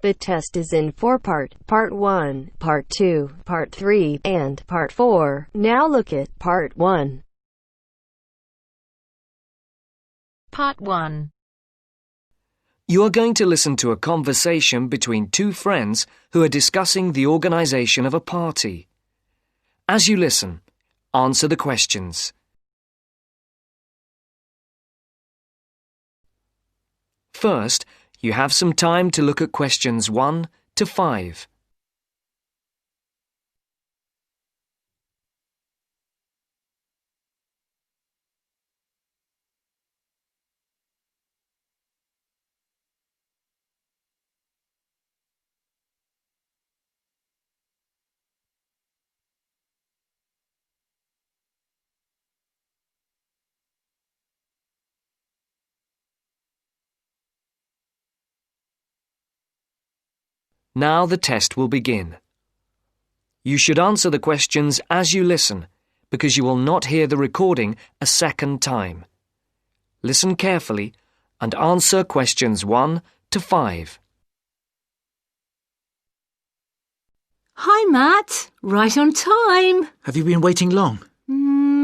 The test is in 4-part, Part 1, Part 2, Part 3, and Part 4. Now look at Part 1. Part 1. You are going to listen to a conversation between two friends who are discussing the organization of a party. As you listen, answer the questions. First, you have some time to look at questions 1 to 5. Now the test will begin. You should answer the questions as you listen, because you will not hear the recording a second time. Listen carefully and answer questions 1 to 5. Hi, Matt. Right on time. Have you been waiting long?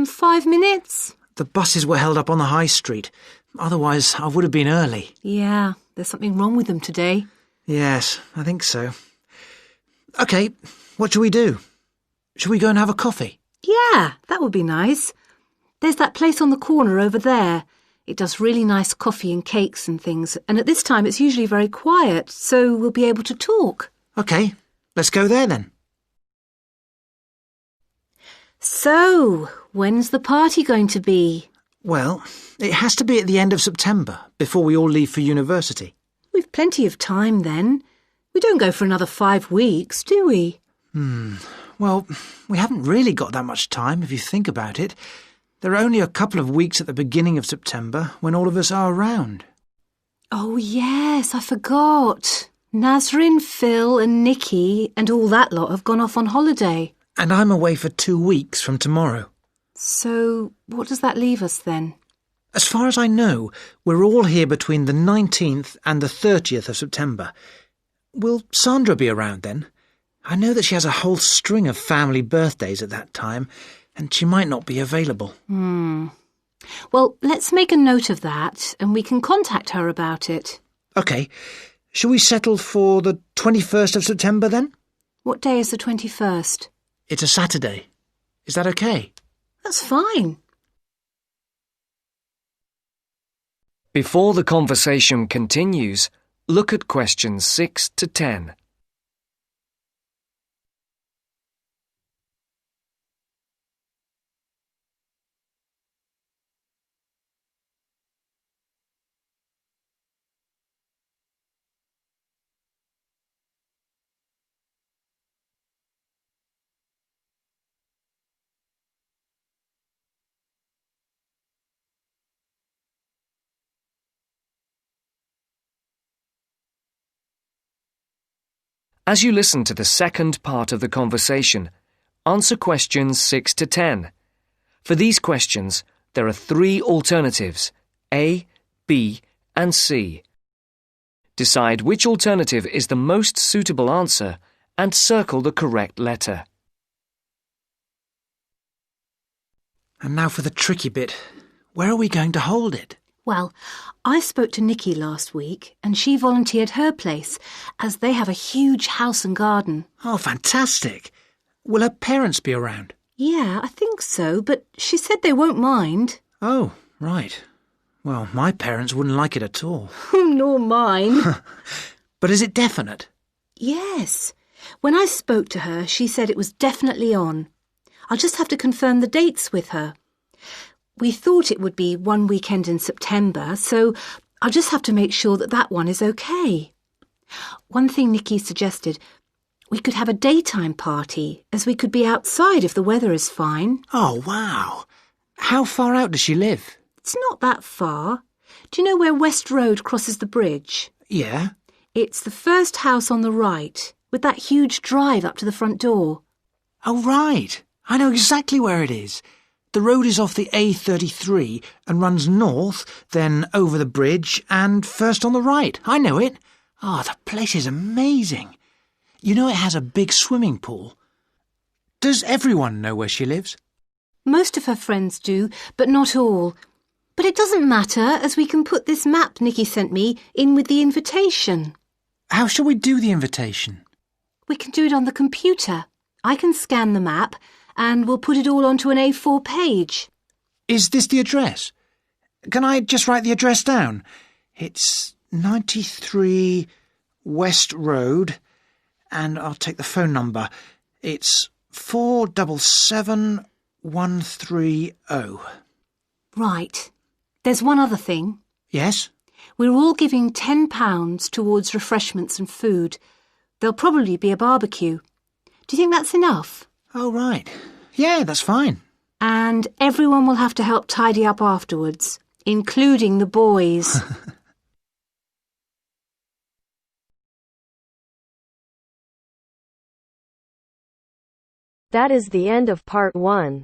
5 minutes. The buses were held up on the high street. Otherwise, I would have been early. Yeah, there's something wrong with them today. Yes, I think so. OK, what shall we do? Shall we go and have a coffee? Yeah, that would be nice. There's that place on the corner over there. It does really nice coffee and cakes and things, and at this time it's usually very quiet, so we'll be able to talk. OK, let's go there then. So, when's the party going to be? Well, it has to be at the end of September, before we all leave for university. We've plenty of time then. We don't go for another 5 weeks, do we? Well, we haven't really got that much time, if you think about it. There are only a couple of weeks at the beginning of September when all of us are around. Oh, yes, I forgot. Nazrin, Phil and Nikki and all that lot have gone off on holiday. And I'm away for 2 weeks from tomorrow. So, what does that leave us then? As far as I know, we're all here between the 19th and the 30th of September. Will Sandra be around then? I know that she has a whole string of family birthdays at that time, and she might not be available. Well, let's make a note of that, and we can contact her about it. OK. Shall we settle for the 21st of September then? What day is the 21st? It's a Saturday. Is that OK? That's fine. Before the conversation continues, look at questions 6 to 10. As you listen to the second part of the conversation, answer questions 6 to 10. For these questions, there are 3 alternatives, A, B, and C. Decide which alternative is the most suitable answer and circle the correct letter. And now for the tricky bit. Where are we going to hold it? Well, I spoke to Nikki last week and she volunteered her place as they have a huge house and garden. Oh, fantastic. Will her parents be around? Yeah, I think so, but she said they won't mind. Oh, right. Well, my parents wouldn't like it at all. Nor mine. But is it definite? Yes. When I spoke to her, she said it was definitely on. I'll just have to confirm the dates with her. We thought it would be one weekend in September, so I'll just have to make sure that that one is okay. One thing Nikki suggested, we could have a daytime party, as we could be outside if the weather is fine. Oh, wow. How far out does she live? It's not that far. Do you know where West Road crosses the bridge? Yeah. It's the first house on the right, with that huge drive up to the front door. Oh, right. I know exactly where it is. The road is off the A33 and runs north, then over the bridge and first on the right. I know it. Oh, the place is amazing. You know it has a big swimming pool. Does everyone know where she lives? Most of her friends do, but not all. But it doesn't matter, as we can put this map Nikki sent me in with the invitation. How shall we do the invitation? We can do it on the computer. I can scan the map, and we'll put it all onto an A4 page. Is this the address? Can I just write the address down? It's 93 West Road, and I'll take the phone number. It's 477130. Right. There's one other thing. Yes? We're all giving £10 towards refreshments and food. There'll probably be a barbecue. Do you think that's enough? Oh, right. Yeah, that's fine. And everyone will have to help tidy up afterwards, including the boys. That is the end of part 1.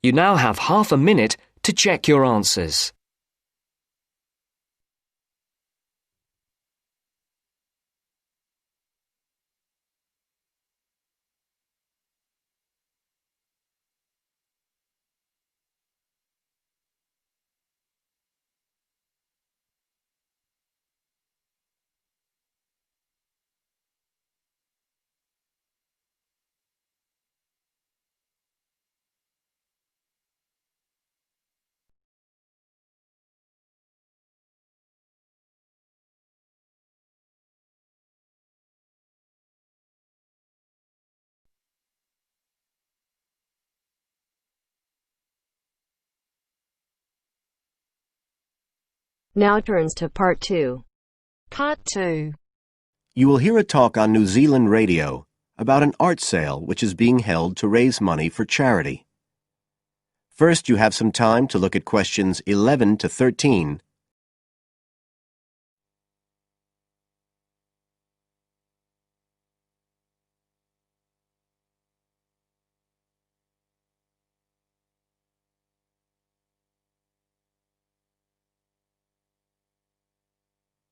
You now have half a minute to check your answers. Now turns to part 2. Part 2. You will hear a talk on New Zealand radio about an art sale which is being held to raise money for charity. First, you have some time to look at questions 11 to 13.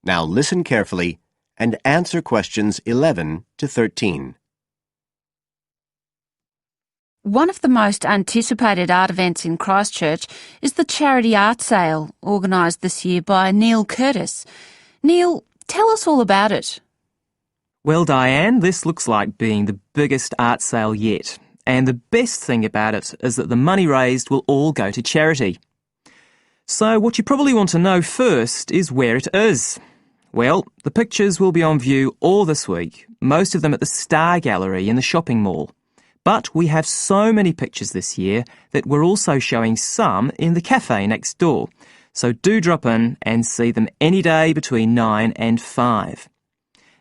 Now listen carefully and answer questions 11 to 13. One of the most anticipated art events in Christchurch is the charity art sale, organised this year by Neil Curtis. Neil, tell us all about it. Well, Diane, this looks like being the biggest art sale yet. And the best thing about it is that the money raised will all go to charity. So what you probably want to know first is where it is. Well, the pictures will be on view all this week, most of them at the Star Gallery in the shopping mall. But we have so many pictures this year that we're also showing some in the cafe next door. So do drop in and see them any day between 9 and 5.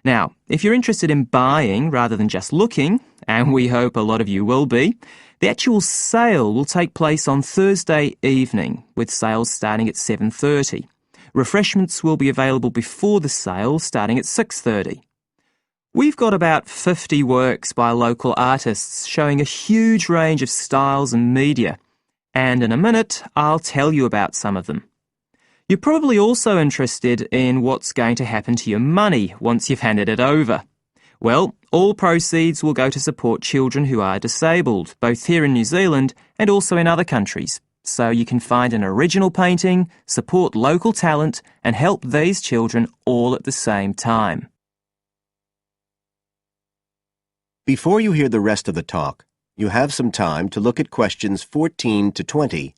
Now, if you're interested in buying rather than just looking, and we hope a lot of you will be, the actual sale will take place on Thursday evening, with sales starting at 7:30. Refreshments will be available before the sale, starting at 6:30. We've got about 50 works by local artists showing a huge range of styles and media, and in a minute I'll tell you about some of them. You're probably also interested in what's going to happen to your money once you've handed it over. Well, all proceeds will go to support children who are disabled, both here in New Zealand and also in other countries. So you can find an original painting, support local talent, and help these children all at the same time. Before you hear the rest of the talk, you have some time to look at questions 14 to 20.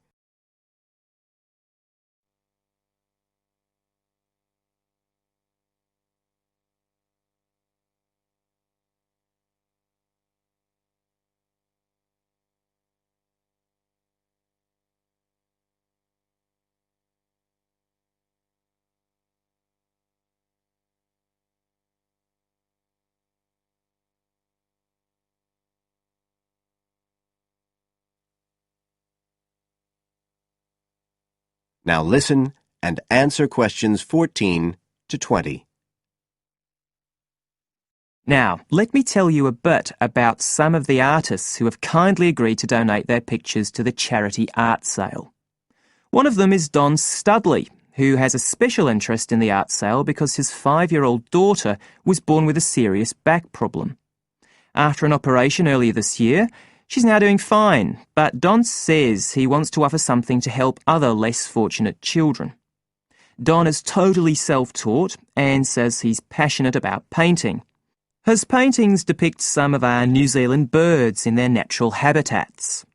Now listen and answer questions 14 to 20. Now, let me tell you a bit about some of the artists who have kindly agreed to donate their pictures to the charity art sale. One of them is Don Studley, who has a special interest in the art sale because his 5-year-old daughter was born with a serious back problem. After an operation earlier this year, she's now doing fine, but Don says he wants to offer something to help other less fortunate children. Don is totally self-taught and says he's passionate about painting. His paintings depict some of our New Zealand birds in their natural habitats.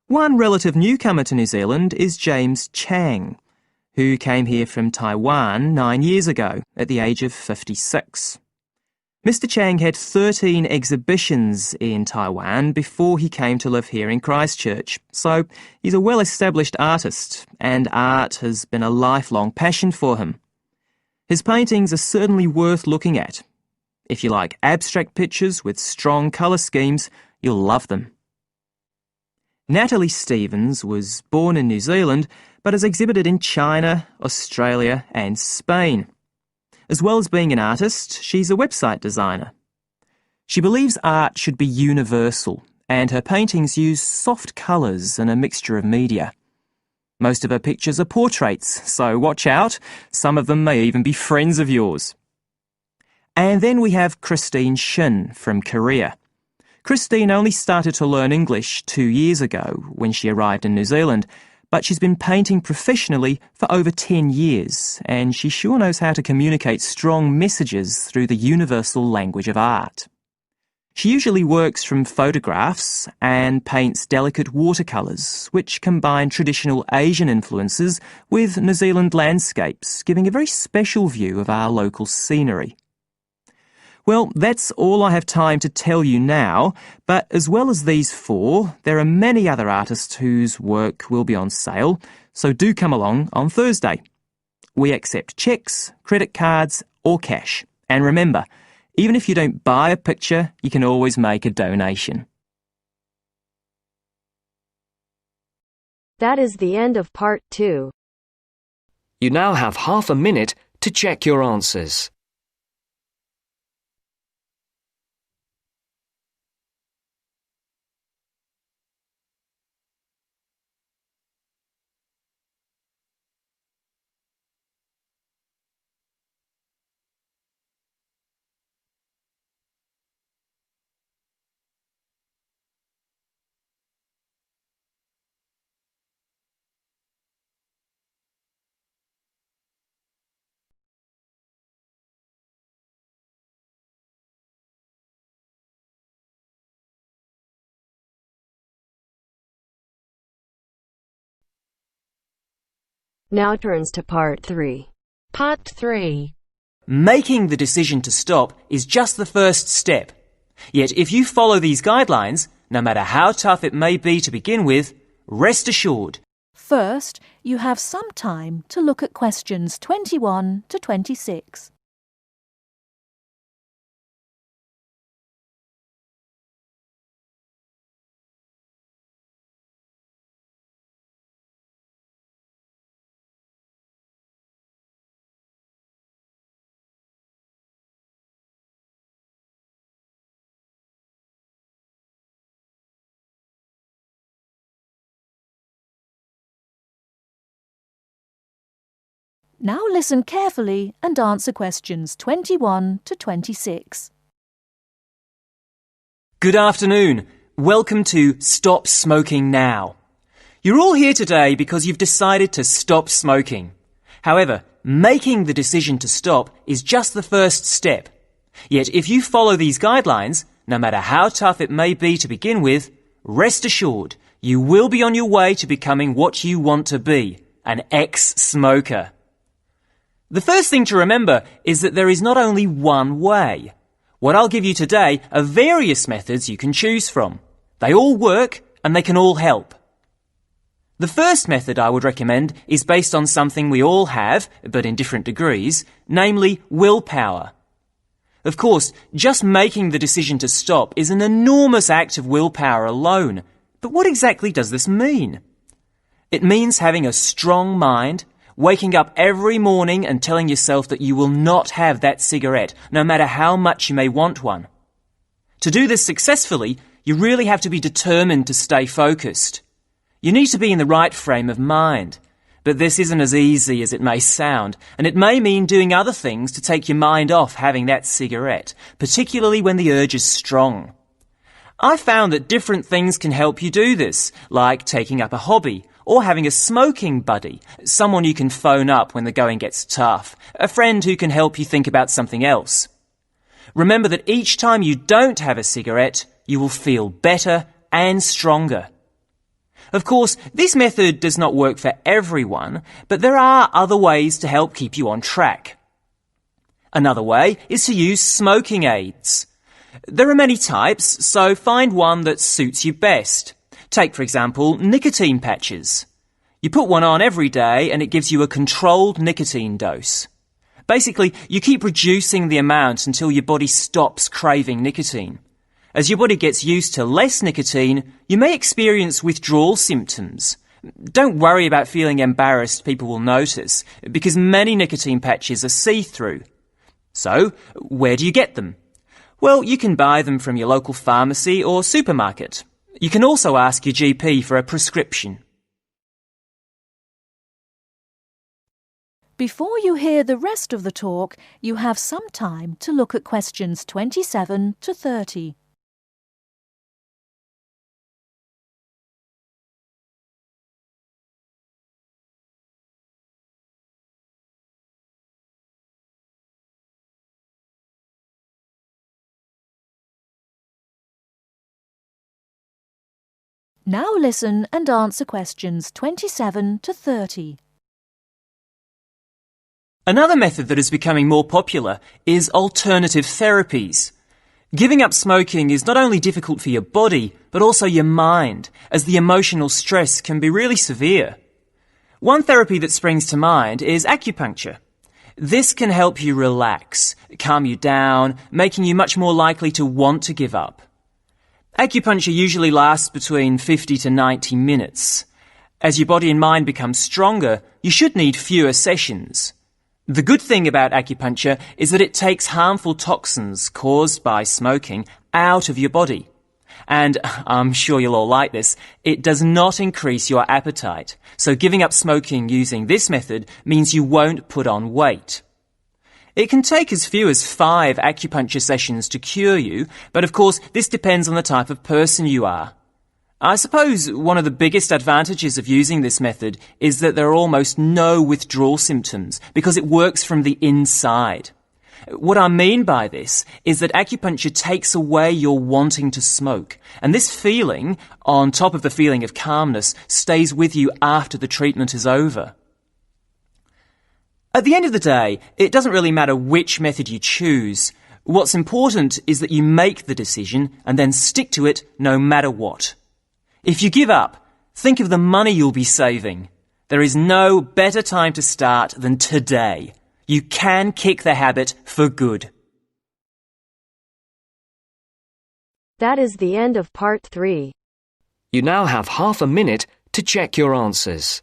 One relative newcomer to New Zealand is James Chang, who came here from Taiwan 9 years ago at the age of 56. Mr. Chang had 13 exhibitions in Taiwan before he came to live here in Christchurch, so he's a well-established artist, and art has been a lifelong passion for him. His paintings are certainly worth looking at. If you like abstract pictures with strong colour schemes, you'll love them. Natalie Stevens was born in New Zealand, but has exhibited in China, Australia and Spain. As well as being an artist, she's a website designer. She believes art should be universal, and her paintings use soft colours and a mixture of media. Most of her pictures are portraits, so watch out. Some of them may even be friends of yours. And then we have Christine Shin from Korea. Christine only started to learn English 2 years ago when she arrived in New Zealand, but she's been painting professionally for over 10 years, and she sure knows how to communicate strong messages through the universal language of art. She usually works from photographs and paints delicate watercolours, which combine traditional Asian influences with New Zealand landscapes, giving a very special view of our local scenery. Well, that's all I have time to tell you now, but as well as these 4, there are many other artists whose work will be on sale, so do come along on Thursday. We accept cheques, credit cards or cash. And remember, even if you don't buy a picture, you can always make a donation. That is the end of part 2. You now have half a minute to check your answers. Now turns to part 3. Part 3. Making the decision to stop is just the first step. Yet if you follow these guidelines, no matter how tough it may be to begin with, rest assured. First, you have some time to look at questions 21 to 26. Now listen carefully and answer questions 21 to 26. Good afternoon. Welcome to Stop Smoking Now. You're all here today because you've decided to stop smoking. However, making the decision to stop is just the first step. Yet if you follow these guidelines, no matter how tough it may be to begin with, rest assured you will be on your way to becoming what you want to be, an ex-smoker. The first thing to remember is that there is not only one way. What I'll give you today are various methods you can choose from. They all work and they can all help. The first method I would recommend is based on something we all have, but in different degrees, namely willpower. Of course, just making the decision to stop is an enormous act of willpower alone. But what exactly does this mean? It means having a strong mind, waking up every morning and telling yourself that you will not have that cigarette, no matter how much you may want one. To do this successfully, you really have to be determined to stay focused. You need to be in the right frame of mind. But this isn't as easy as it may sound, and it may mean doing other things to take your mind off having that cigarette, particularly when the urge is strong. I found that different things can help you do this, like taking up a hobby, or having a smoking buddy, someone you can phone up when the going gets tough, a friend who can help you think about something else. Remember that each time you don't have a cigarette, you will feel better and stronger. Of course, this method does not work for everyone, but there are other ways to help keep you on track. Another way is to use smoking aids. There are many types, so find one that suits you best. Take, for example, nicotine patches. You put one on every day and it gives you a controlled nicotine dose. Basically, you keep reducing the amount until your body stops craving nicotine. As your body gets used to less nicotine, you may experience withdrawal symptoms. Don't worry about feeling embarrassed people will notice, because many nicotine patches are see-through. So, where do you get them? Well, you can buy them from your local pharmacy or supermarket. You can also ask your GP for a prescription. Before you hear the rest of the talk, you have some time to look at questions 27 to 30. Now listen and answer questions 27 to 30. Another method that is becoming more popular is alternative therapies. Giving up smoking is not only difficult for your body, but also your mind, as the emotional stress can be really severe. One therapy that springs to mind is acupuncture. This can help you relax, calm you down, making you much more likely to want to give up. Acupuncture usually lasts between 50 to 90 minutes. As your body and mind become stronger, you should need fewer sessions. The good thing about acupuncture is that it takes harmful toxins caused by smoking out of your body. And I'm sure you'll all like this, it does not increase your appetite. So giving up smoking using this method means you won't put on weight. It can take as few as 5 acupuncture sessions to cure you, but of course this depends on the type of person you are. I suppose one of the biggest advantages of using this method is that there are almost no withdrawal symptoms because it works from the inside. What I mean by this is that acupuncture takes away your wanting to smoke, and this feeling, on top of the feeling of calmness, stays with you after the treatment is over. At the end of the day, it doesn't really matter which method you choose. What's important is that you make the decision and then stick to it no matter what. If you give up, think of the money you'll be saving. There is no better time to start than today. You can kick the habit for good. That is the end of part 3. You now have half a minute to check your answers.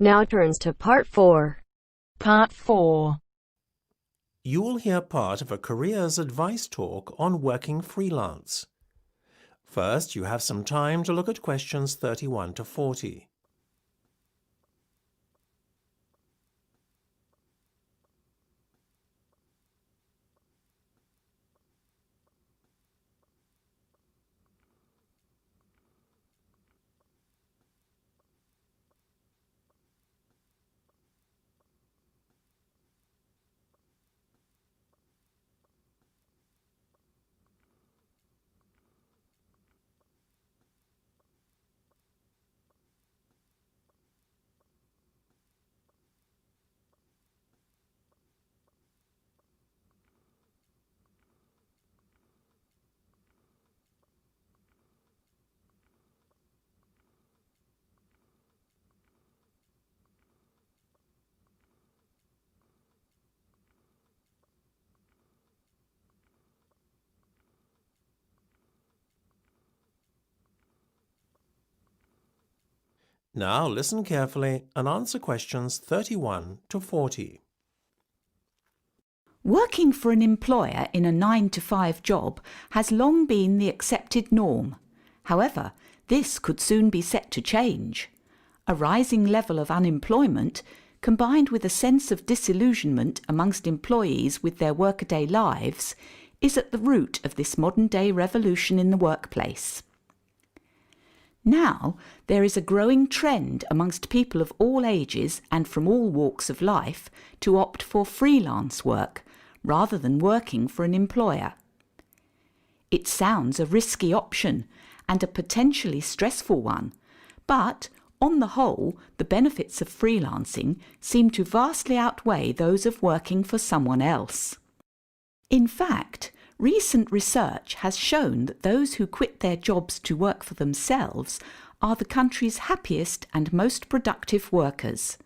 Now turns to part 4. Part 4. You will hear part of a careers advice talk on working freelance. First, you have some time to look at questions 31 to 40. Now listen carefully and answer questions 31 to 40. Working for an employer in a 9-to-5 job has long been the accepted norm. However, this could soon be set to change. A rising level of unemployment, combined with a sense of disillusionment amongst employees with their workaday lives, is at the root of this modern-day revolution in the workplace. Now, there is a growing trend amongst people of all ages and from all walks of life to opt for freelance work rather than working for an employer. It sounds a risky option and a potentially stressful one, but on the whole, the benefits of freelancing seem to vastly outweigh those of working for someone else. In fact, recent research has shown that those who quit their jobs to work for themselves are the country's happiest and most productive workers.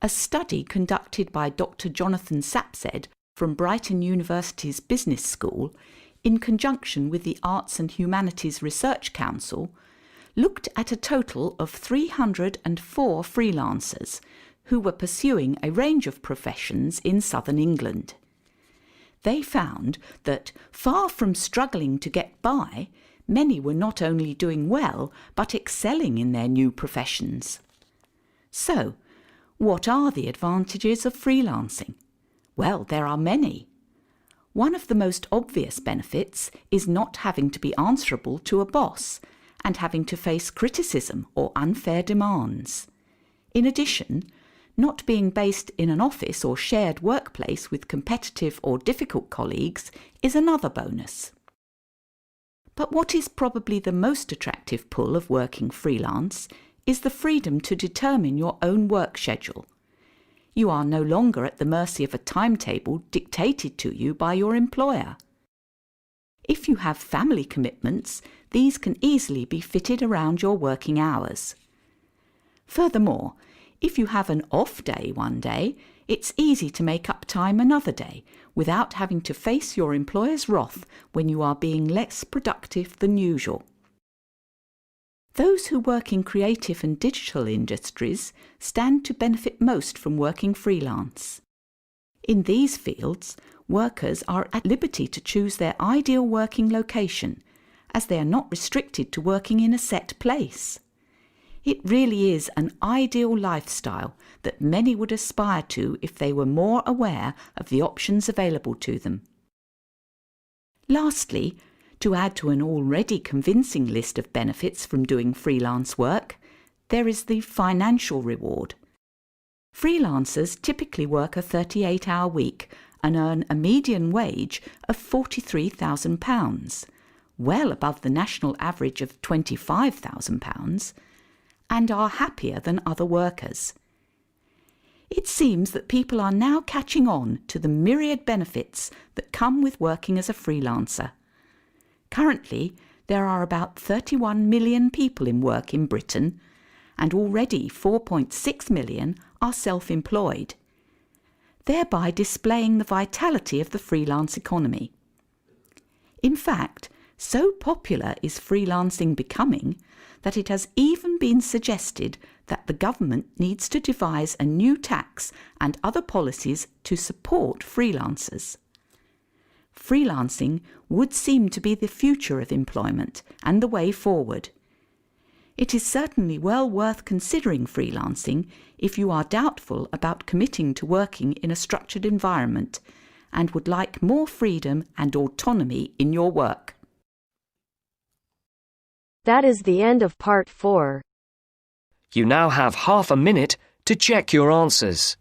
A study conducted by Dr. Jonathan Sapsed from Brighton University's Business School, in conjunction with the Arts and Humanities Research Council, looked at a total of 304 freelancers who were pursuing a range of professions in southern England. They found that, far from struggling to get by, many were not only doing well but excelling in their new professions. So, what are the advantages of freelancing? Well, there are many. One of the most obvious benefits is not having to be answerable to a boss and having to face criticism or unfair demands. In addition, not being based in an office or shared workplace with competitive or difficult colleagues is another bonus. But what is probably the most attractive pull of working freelance is the freedom to determine your own work schedule. You are no longer at the mercy of a timetable dictated to you by your employer. If you have family commitments, these can easily be fitted around your working hours. Furthermore, if you have an off day one day, it's easy to make up time another day without having to face your employer's wrath when you are being less productive than usual. Those who work in creative and digital industries stand to benefit most from working freelance. In these fields, workers are at liberty to choose their ideal working location, as they are not restricted to working in a set place. It really is an ideal lifestyle that many would aspire to if they were more aware of the options available to them. Lastly, to add to an already convincing list of benefits from doing freelance work, there is the financial reward. Freelancers typically work a 38-hour week and earn a median wage of £43,000, well above the national average of £25,000, and are happier than other workers. It seems that people are now catching on to the myriad benefits that come with working as a freelancer. Currently, there are about 31 million people in work in Britain, and already 4.6 million are self-employed, thereby displaying the vitality of the freelance economy. In fact, so popular is freelancing becoming that it has even been suggested that the government needs to devise a new tax and other policies to support freelancers. Freelancing would seem to be the future of employment and the way forward. It is certainly well worth considering freelancing if you are doubtful about committing to working in a structured environment and would like more freedom and autonomy in your work. That is the end of part 4. You now have half a minute to check your answers.